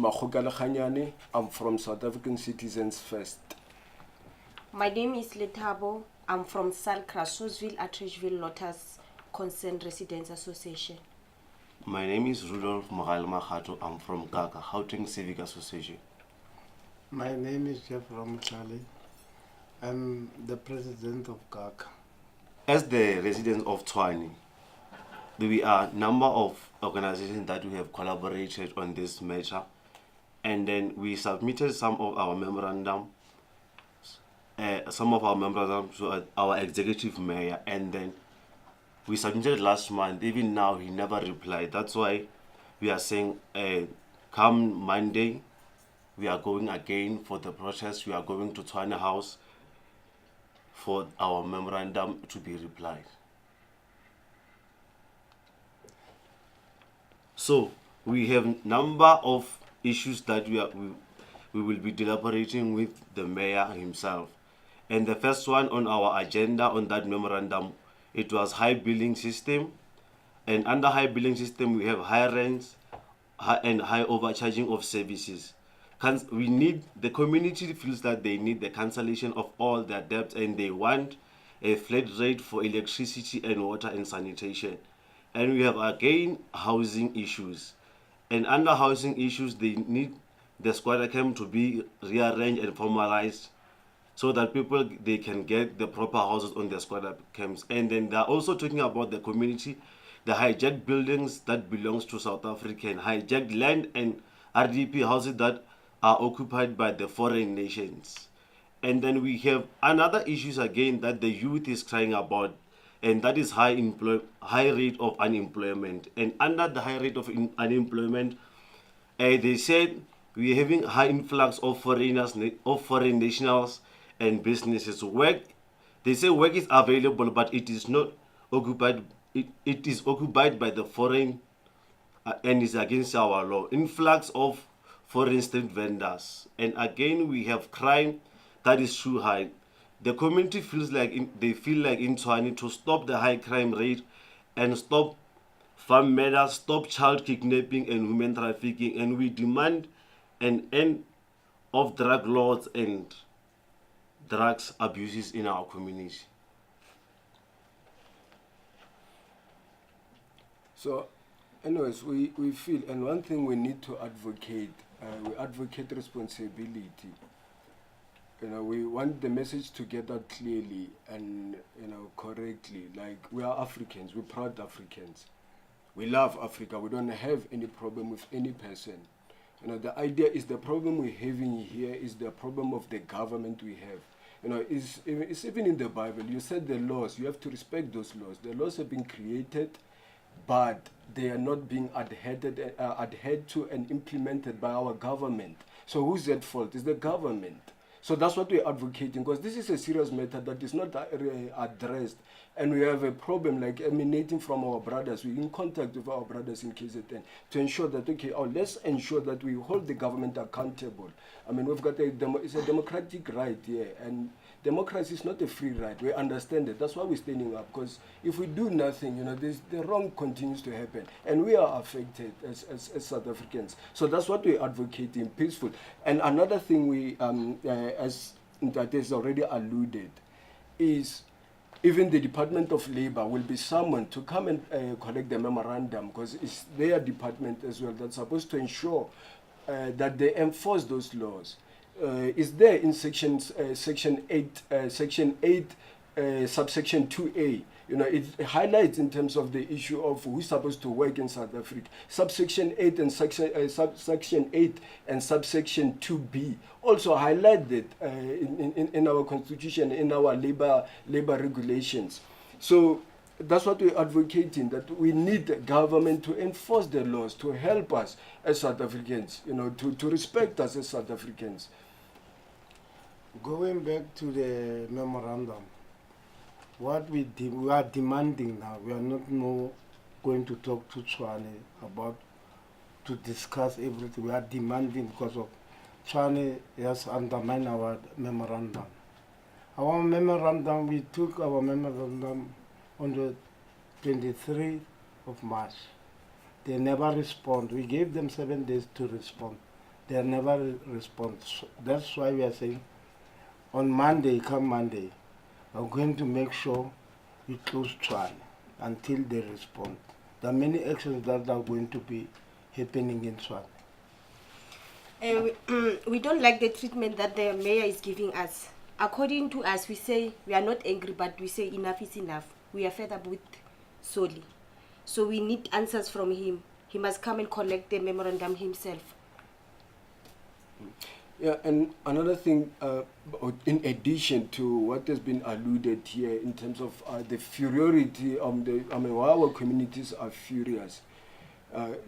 Makhokalekganyane. I'm from South African Citizens First. My name is Letabo. I'm from SALCRA, Sosville, Atteridgeville, Lotus Concerned Residents Association. My name is Rudolph Mogal. I'm from Gaga, Gauteng Civic Association. My name is Jeff Ramchali. I'm the president of Gaga. As the residents of Tshwane, we are a number of organizations that we have collaborated on this matter, and then we submitted some of our memorandum to our executive mayor, and then we submitted last month. Even now he never replied. That's why we are saying come Monday we are going again for the protest. We are going to Tshwane House for our memorandum to be replied. So we have number of issues that we will be deliberating with the mayor himself. And the first one on our agenda on that memorandum, it was high billing system. And under high billing system, we have high rents and high overcharging of services. The community feels that they need the cancellation of all their debts, and they want a flat rate for electricity and water and sanitation. And we have again housing issues. And under housing issues, they need the squatter camp to be rearranged and formalized so that they can get the proper houses on the squatter camps. And then they're also talking about the community, the hijacked buildings that belongs to South African, hijacked land and RDP houses that are occupied by the foreign nations. And then we have another issues again that the youth is crying about, and that is high rate of unemployment. And under the high rate of unemployment, they said we are having high influx of foreigners, of foreign nationals and businesses. They say work is available, but it is not occupied. It is occupied by the foreign and is against our law. Influx of foreign street vendors, and again we have crime that is too high. The community feels like they feel like in Tshwane to stop the high crime rate and stop farm murders, stop child kidnapping and human trafficking, and we demand an end of drug laws and drugs abuses in our community. So, anyways, we feel, and one thing we need to advocate, we advocate responsibility. We want the message to get out clearly and correctly. Like, we are Africans, we're proud Africans. We love Africa. We don't have any problem with any person. The idea is the problem we're having here is the problem of the government we have. It's even in the Bible. You said the laws. You have to respect those laws. The laws have been created, but they are not being adhered to and implemented by our government. So who's at fault? It's the government. So that's what we're advocating, because this is a serious matter that is not addressed, and we have a problem like emanating from our brothers. We're in contact with our brothers in KZN to ensure that, let's ensure that we hold the government accountable. I mean, we've got it's a democratic right here, and democracy is not a free right. We understand it. That's why we're standing up, because if we do nothing, the wrong continues to happen, and we are affected as South Africans. So that's what we're advocating, peaceful. And another thing we, as that is already alluded, is even the Department of Labor will be summoned to come and collect the memorandum, because it's their department as well that's supposed to ensure that they enforce those laws. Is there in section 8, subsection 2A. It highlights in terms of the issue of who's supposed to work in South Africa. Subsection 8 and subsection 8 and subsection 2B also highlighted in our constitution, in our labor regulations. So that's what we're advocating, that we need the government to enforce the laws, to help us as South Africans, to respect us as South Africans. Going back to the memorandum, what we are demanding now, we are not going to talk to Tshwane about to discuss everything. We are demanding because of Tshwane has undermined our memorandum. Our memorandum, we took our memorandum on the 23rd of March. They never respond. We gave them 7 days to respond. they never respond. So that's why we are saying on Monday, come Monday, I'm going to make sure we close Tshwane until they respond. There are many actions that are going to be happening in Tshwane. We don't like the treatment that the mayor is giving us. According to us, we say we are not angry, but we say enough is enough. We are fed up with Soli. So we need answers from him. He must come and collect the memorandum himself. Yeah, and another thing, in addition to what has been alluded here in terms of the furiosity of why our communities are furious.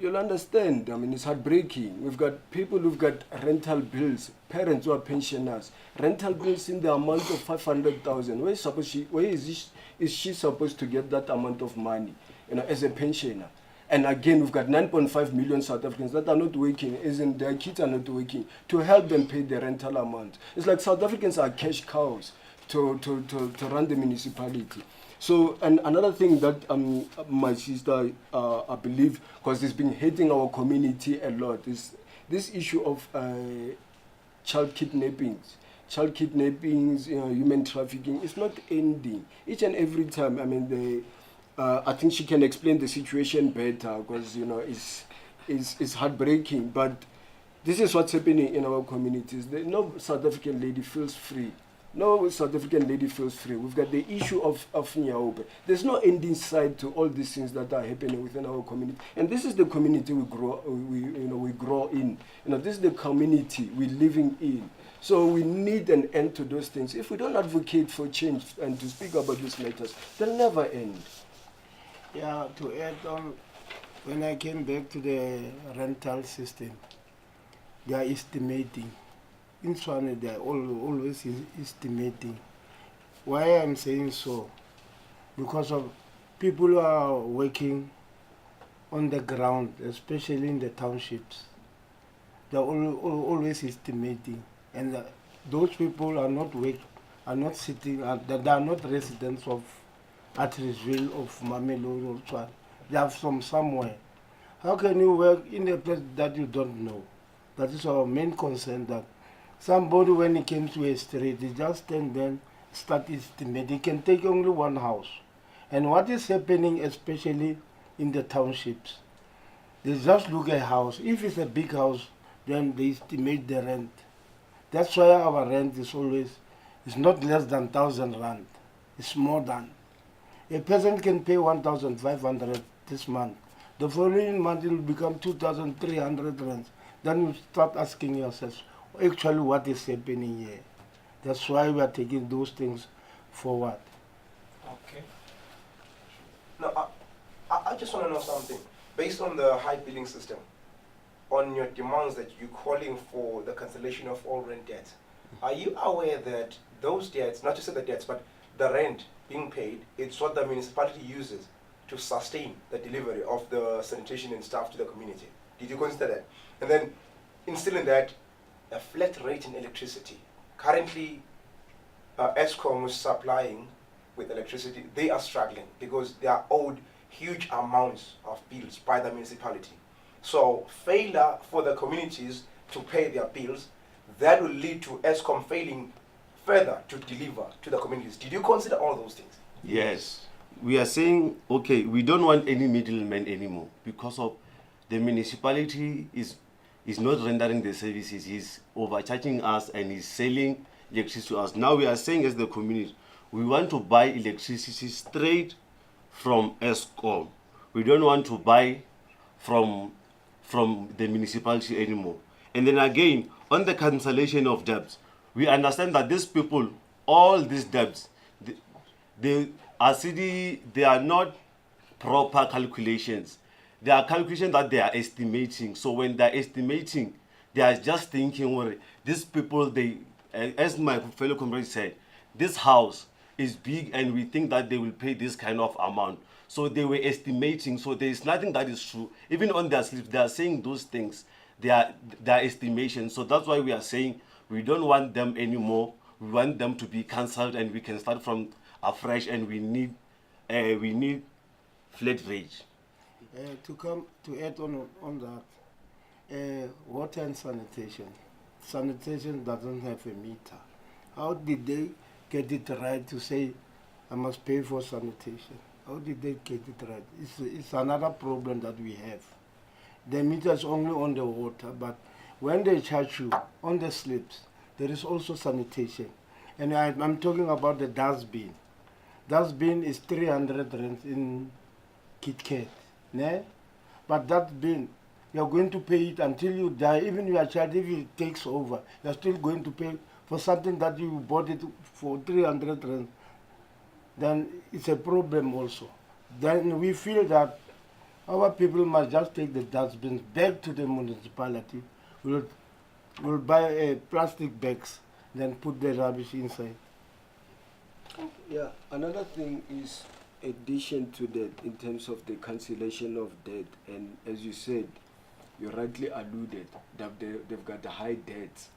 You'll understand, it's heartbreaking. We've got people who've got rental bills, parents who are pensioners, rental bills in the amount of 500,000. Where is she supposed to get that amount of money, as a pensioner? And again, we've got 9.5 million South Africans that are not working, as in their kids are not working, to help them pay the rental amount. It's like South Africans are cash cows to run the municipality. So, and another thing that my sister, I believe, because it's been hitting our community a lot, is this issue of child kidnappings. Child kidnappings, human trafficking, it's not ending. Each and every time, I think she can explain the situation better because, it's heartbreaking. But this is what's happening in our communities. No South African lady feels free. No South African lady feels free. We've got the issue of Nyaope. There's no ending side to all these things that are happening within our community. And this is the community we grow in. This is the community we're living in. So we need an end to those things. If we don't advocate for change and to speak about these matters, they'll never end. Yeah, to add on, when I came back to the rental system, they are estimating. In Tshwane, they are always estimating. Why I'm saying so? Because of people who are working on the ground, especially in the townships. They are always estimating. And those people are not sitting, they are not residents of Atteridgeville, of Mamelodi or Tshwane. They are from somewhere. How can you work in a place that you don't know? That is our main concern, that somebody, when he came to a street, he just stand there, start estimating. He can take only one house. And what is happening, especially in the townships, they just look at a house. If it's a big house, then they estimate the rent. That's why our rent is not less than 1,000 rand. It's more than. A person can pay 1,500 this month. The following month it will become 2,300 rand. Then you start asking yourself, actually what is happening here? That's why we are taking those things forward. Okay. Now, I just want to know something. Based on the high billing system, on your demands that you're calling for the cancellation of all rent debts, are you aware that those debts, not just the debts, but the rent being paid, it's what the municipality uses to sustain the delivery of the sanitation and stuff to the community? Did you consider that? And then, instill in that, a flat rate in electricity. Currently, Eskom is supplying with electricity. They are struggling because they are owed huge amounts of bills by the municipality. So failure for the communities to pay their bills, that will lead to Eskom failing further to deliver to the communities. Did you consider all those things? Yes. We are saying, okay, we don't want any middlemen anymore because of the municipality is not rendering the services. He's overcharging us and he's selling electricity to us. Now we are saying as the community, we want to buy electricity straight from Eskom. We don't want to buy from the municipality anymore. And then again, on the cancellation of debts, we understand that these people, all these debts, they are not proper calculations. They are calculations that they are estimating. So when they are estimating, they are just thinking, well, these people, as my fellow comrade said, this house is big and we think that they will pay this kind of amount. So they were estimating. So there is nothing that is true. Even on their slips, they are saying those things. They are estimations. So that's why we are saying we don't want them anymore. We want them to be cancelled and we can start from afresh, and we need flat rate. To add on that, Water and sanitation. Sanitation doesn't have a meter. How did they get it right to say I must pay for sanitation? How did they get it right? It's another problem that we have. The meter is only on the water, but when they charge you on the slips, there is also sanitation. And I'm talking about the dustbin. Dustbin is 300 rand in KitKat. Ne? But that bin, you're going to pay it until you die. Even your child, if it takes over, you're still going to pay for something that you bought it for 300 rand. Then it's a problem also. Then we feel that our people must just take the dustbins back to the municipality. We'll buy plastic bags, then put the rubbish inside. Yeah, another thing is addition to that in terms of the cancellation of debt, and as you said, you rightly alluded that they've got the high debts.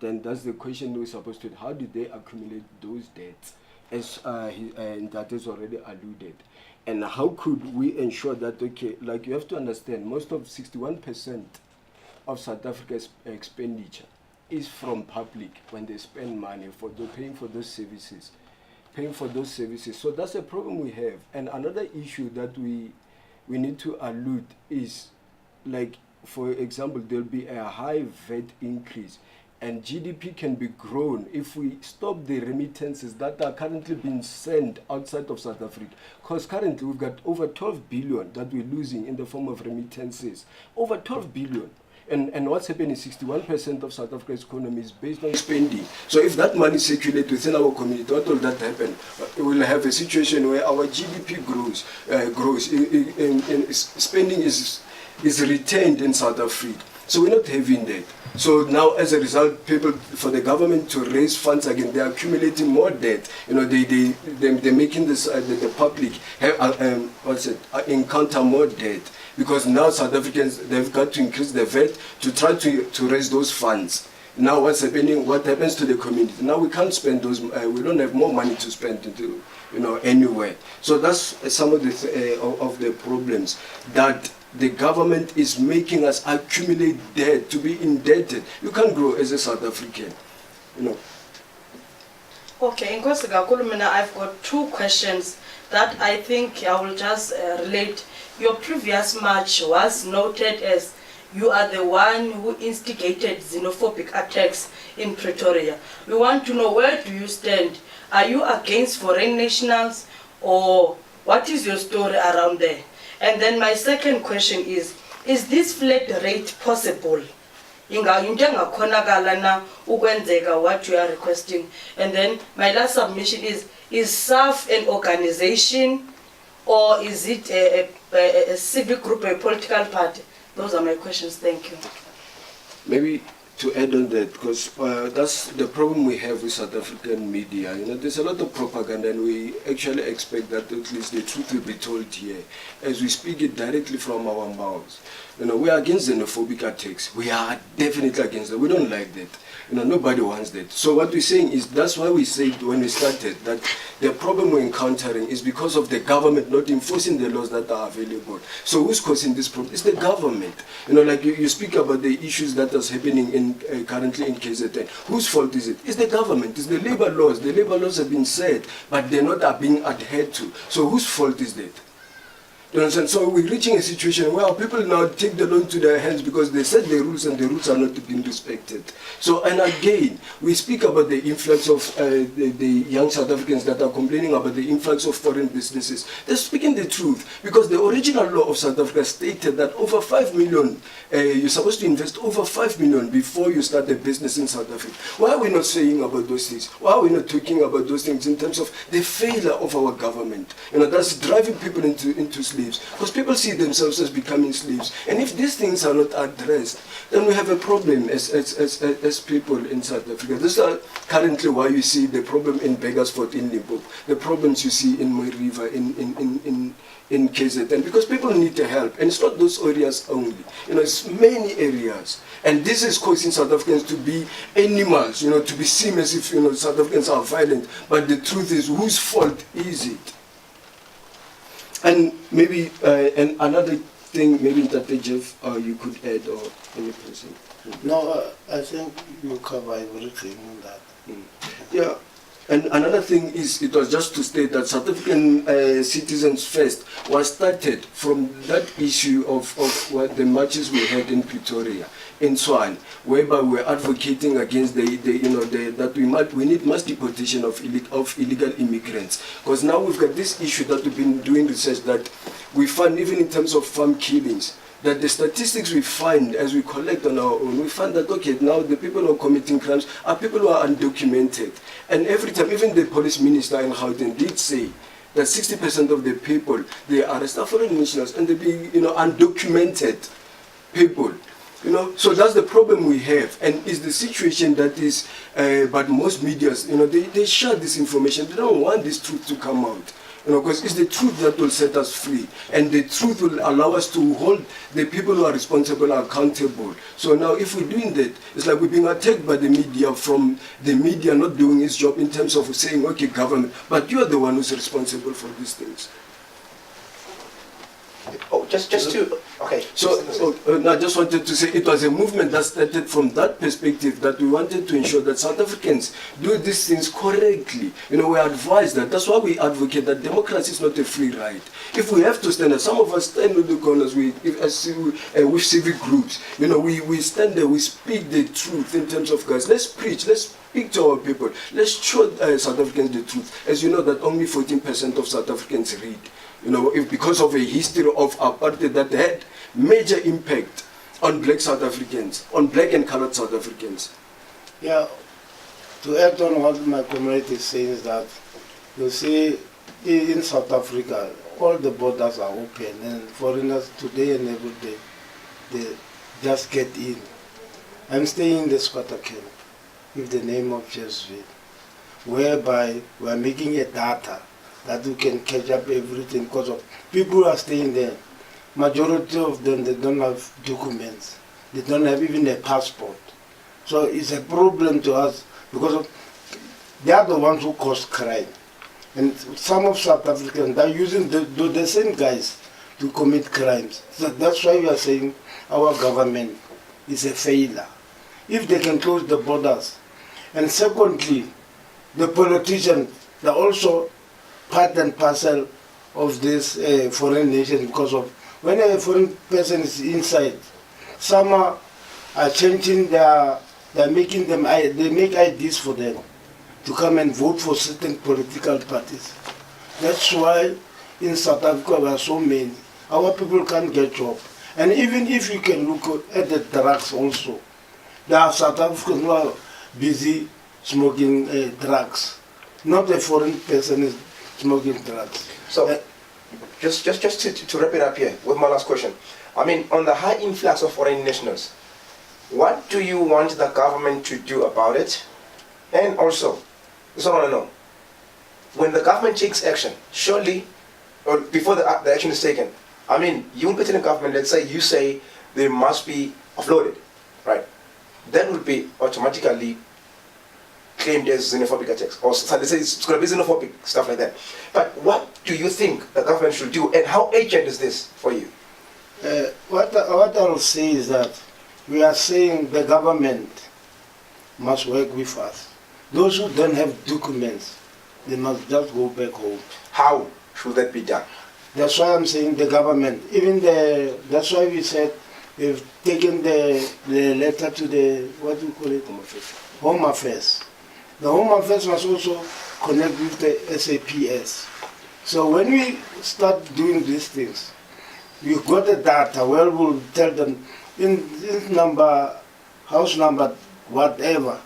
Then that's the question we're supposed to, how do they accumulate those debts, as and that is already alluded. And how could we ensure that, okay, like you have to understand, most of 61% of South Africa's expenditure is from public when they spend money for paying for those services. So that's a problem we have. And another issue that we need to allude is, like, for example, there'll be a high VAT increase, and GDP can be grown if we stop the remittances that are currently being sent outside of South Africa. Because currently we've got over 12 billion that we're losing in the form of remittances. Over 12 billion. And what's happening is 61% of South Africa's economy is based on spending. So if that money circulates within our community, what will that happen? We will have a situation where our GDP grows, spending is retained in South Africa. So we're not having that. So now, as a result, for the government to raise funds again, they're accumulating more debt. They're making this the public encounter more debt, because now South Africans, they've got to increase the VAT to try to raise those funds. Now what's happening? What happens to the community? Now we can't spend those. We don't have more money to spend anywhere. So that's some of the problems that the government is making us accumulate debt, to be indebted. You can't grow as a South African, Okay, Nkosi kakhulu, mina I've got two questions that I think I will just relate. Your previous march was noted as you are the one who instigated xenophobic attacks in Pretoria. We want to know, where do you stand? Are you against foreign nationals, or what is your story around there? And then my second question is this flat rate possible? What you are requesting? And then my last submission is SAF an organization, or is it a civic group, a political party? Those are my questions. Thank you. Maybe to add on that, because that's the problem we have with South African media. There's a lot of propaganda, and we actually expect that at least the truth will be told here, as we speak it directly from our mouths. We are against xenophobic attacks. We are definitely against that. We don't like that. Nobody wants that. So what we're saying is, that's why we said when we started that the problem we're encountering is because of the government not enforcing the laws that are available. So who's causing this problem? It's the government. Like you speak about the issues that is happening currently in KZN. Whose fault is it? It's the government. It's the labor laws. The labor laws have been set, but they're not being adhered to. So whose fault is that? You understand? So we're reaching a situation where people now take the law into their hands because they set the rules and the rules are not being respected. So, and again, we speak about the influx of the young South Africans that are complaining about the influx of foreign businesses. They're speaking the truth, because the original law of South Africa stated that over 5 million, you're supposed to invest over 5 million before you start a business in South Africa. Why are we not saying about those things? Why are we not talking about those things in terms of the failure of our government? That's driving people into slavery. Because people see themselves as becoming slaves, and if these things are not addressed, then we have a problem as people in South Africa. This is currently why you see the problem in Beggarsford, in Limpopo, the problems you see in Mooi River, in KZN, because people need the help, and it's not those areas only. It's many areas, and this is causing South Africans to be animals. To be seen as if South Africans are violent. But the truth is, whose fault is it? And maybe and another thing maybe Ntate Jeff you could add, or any person? No, I think you cover everything on that. Yeah. And another thing is, it was just to state that South African Citizens First was started from that issue of what the marches we had in Pretoria, in Tshwane, whereby we're advocating against that we need mass deportation of illegal immigrants. Because now we've got this issue that we've been doing research that we find, even in terms of farm killings, that the statistics we find as we collect on our own, we find that, okay, now the people who are committing crimes are people who are undocumented. And every time, even the police minister in Gauteng did say that 60% of the people they arrest are foreign nationals, and they be, undocumented people. So that's the problem we have, and it's the situation that is, but most medias, they share this information. They don't want this truth to come out. Because it's the truth that will set us free, and the truth will allow us to hold the people who are responsible accountable. So now if we're doing that, it's like we're being attacked by the media, from the media not doing its job in terms of saying, okay, government, but you're the one who's responsible for these things. Oh, just to, okay. So I just wanted to say it was a movement that started from that perspective, that we wanted to ensure that South Africans do these things correctly. We advise that. That's why we advocate that democracy is not a free ride. If we have to stand there, some of us stand with the corners with civic groups. We stand there, we speak the truth in terms of, guys, let's preach, let's speak to our people. Let's show South Africans the truth. As you know, that only 14% of South Africans read. Because of a history of apartheid that had major impact on black South Africans, on black and colored South Africans. Yeah, to add on what my community is saying is that, you see, in South Africa, all the borders are open, and foreigners today and every day, they just get in. I'm staying in the squatter camp with the name of Jeffsville, whereby we are making a data that we can catch up everything, because of people who are staying there. Majority of them, they don't have documents. They don't have even a passport. So it's a problem to us, because they are the ones who cause crime. And some of South Africans, they're using the same guys to commit crimes. So that's why we are saying our government is a failure. If they can close the borders. And secondly, the politicians, they're also part and parcel of this foreign nation, because of when a foreign person is inside, some are changing they're making them, they make IDs for them to come and vote for certain political parties. That's why in South Africa there are so many. Our people can't get job. And even if you can look at the drugs also, there are South Africans who are busy smoking drugs. Not a foreign person is smoking drugs. So, just to wrap it up here with my last question. I mean, on the high influx of foreign nationals, what do you want the government to do about it? And also, this is what I want to know. When the government takes action, surely, or before the action is taken, I mean, you will be telling the government, let's say you say they must be offloaded, right? That would be automatically claimed as xenophobic attacks, or so they say it's going to be xenophobic, stuff like that. But what do you think the government should do, and how urgent is this for you? What I'll say is that we are saying the government must work with us. Those who don't have documents, they must just go back home. How should that be done? That's why I'm saying the government, that's why we said we've taken the letter to the, what do you call it? Home Affairs. The Home Affairs must also connect with the SAPS. So when we start doing these things, we've got the data where we'll tell them in this number, house number, whatever,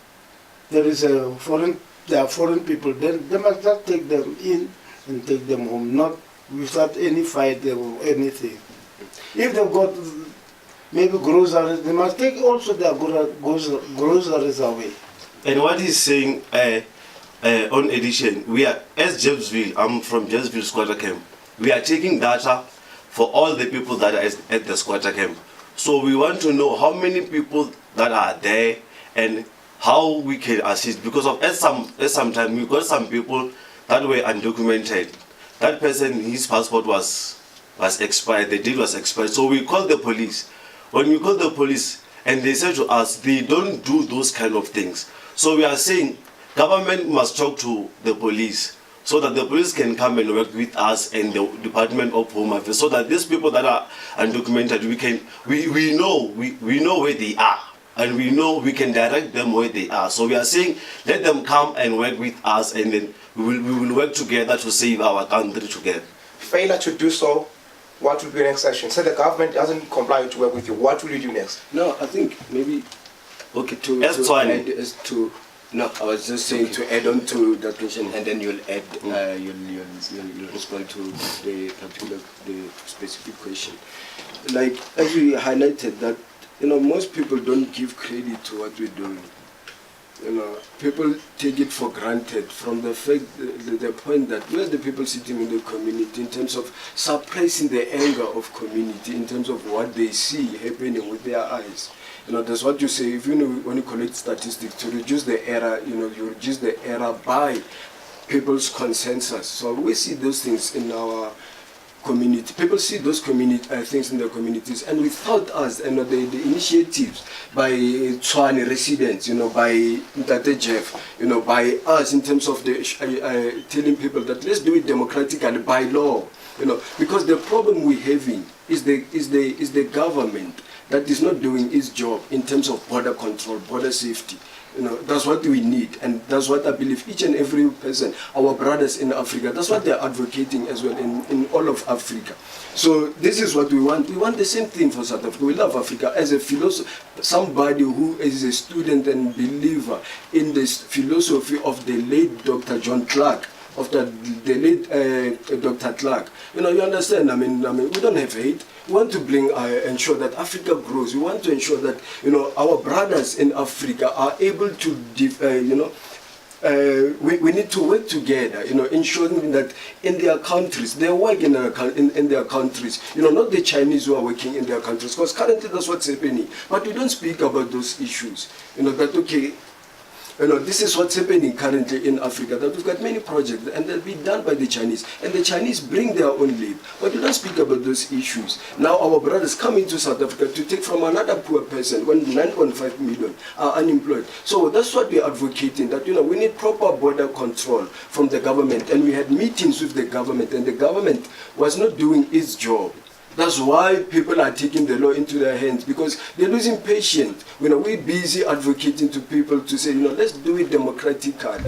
there are foreign people, then they must just take them in and take them home, not without any fight or anything. If they've got maybe groceries, they must take also their groceries away. And what he's saying on addition, we are, as Jeffsville, I'm from Jeffsville squatter camp, we are taking data for all the people that are at the squatter camp. So we want to know how many people that are there and how we can assist, because of at some time we got some people that were undocumented. That person, his passport was was expired, the deal was expired. So we called the police. When we called the police, and they said to us, they don't do those kind of things. So we are saying, government must talk to the police so that the police can come and work with us and the Department of Home Affairs, so that these people that are undocumented, we know where they are, and we know we can direct them where they are. So we are saying, let them come and work with us, and then we will work together to save our country together. Failure to do so, what will be your next action? Say the government doesn't comply to work with you, what will you do next? No, I think maybe okay no, I was just saying to add on to that question, and then you'll add, you'll respond to the specific question. Like as we highlighted that, most people don't give credit to what we're doing. People take it for granted from the fact, the point that we're the people sitting in the community in terms of suppressing the anger of community in terms of what they see happening with their eyes. That's what you say, when you collect statistics, to reduce the error, you reduce the error by people's consensus. So we see those things in our community. People see those things in their communities, and without us, the initiatives by Tshwane residents, by Ntate Jeff, by us in terms of the telling people that let's do it democratically by law, because the problem we're having is the government that is not doing its job in terms of border control, border safety. That's what we need, and that's what I believe each and every person, our brothers in Africa, that's what they're advocating as well in all of Africa. So this is what we want. We want the same thing for South Africa. We love Africa. As a philosopher, somebody who is a student and believer in this philosophy of the late Dr. John Clark, of the late Dr. Clark. You understand, we don't have hate. We want to ensure that Africa grows. We want to ensure that, our brothers in Africa are able to, we need to work together, ensuring that in their countries, they work in their countries, not the Chinese who are working in their countries, because currently that's what's happening. But we don't speak about those issues, that, okay, this is what's happening currently in Africa, that we've got many projects and they'll be done by the Chinese, and the Chinese bring their own labor, but we don't speak about those issues. Now our brothers come into South Africa to take from another poor person when 9.5 million are unemployed. So that's what we're advocating, that we need proper border control from the government, and we had meetings with the government, and the government was not doing its job. That's why people are taking the law into their hands, because they're losing patience. We're busy advocating to people to say, let's do it democratically.